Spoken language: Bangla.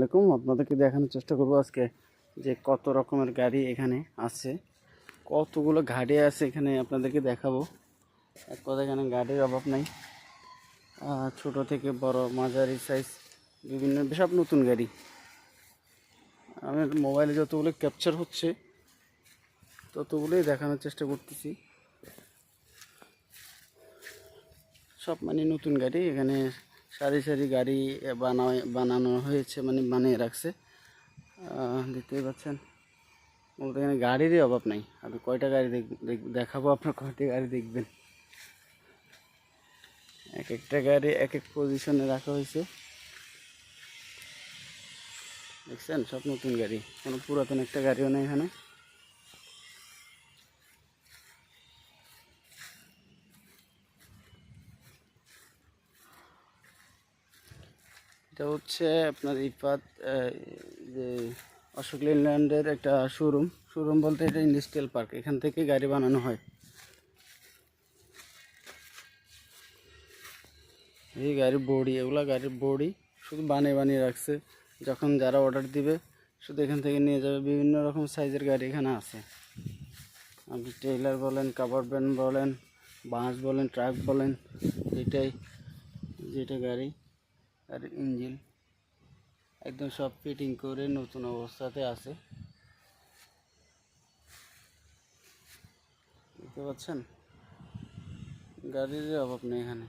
আলাইকুম। আপনাদেরকে দেখানোর চেষ্টা করব আজকে যে কত রকমের গাড়ি এখানে আছে, কতগুলো গাড়ি আছে এখানে আপনাদেরকে দেখাবো। এক কথা এখানে গাড়ির অভাব নাই, ছোট থেকে বড় মাঝারি সাইজ বিভিন্ন সব নতুন গাড়ি। আমার মোবাইলে যতগুলো ক্যাপচার হচ্ছে ততগুলোই দেখানোর চেষ্টা করতেছি। সব মানে নতুন গাড়ি, এখানে সারি সারি গাড়ি বানানো হয়েছে, মানে বানিয়ে রাখছে। দেখতেই পাচ্ছেন, বলতে এখানে গাড়িরই অভাব নাই। আমি কয়টা গাড়ি দেখাবো, আপনার কয়টা গাড়ি দেখবেন। এক একটা গাড়ি এক এক পজিশনে রাখা হয়েছে, দেখছেন? সব নতুন গাড়ি, কোনো পুরাতন একটা গাড়িও নেই এখানে। এটা হচ্ছে আপনার ইফাত যে অশোক লেল্যান্ডের একটা শোরুম বলতে এটা ইন্ডাস্ট্রিয়াল পার্ক, এখান থেকে গাড়ি বানানো হয়। এই গাড়ির বডি, এগুলা গাড়ির বডি শুধু বানিয়ে রাখছে। যখন যারা অর্ডার দিবে শুধু এখান থেকে নিয়ে যাবে। বিভিন্ন রকম সাইজের গাড়ি এখানে আছে। আপনি ট্রেলার বলেন, কাভার ভ্যান বলেন, বাস বলেন, ট্রাক বলেন, যেটা গাড়ি আর ইঞ্জিন একদম সব ফিটিং করে নতুন অবস্থাতে আছে। দেখতে পাচ্ছেন, গাড়ির অভাব নেই এখানে।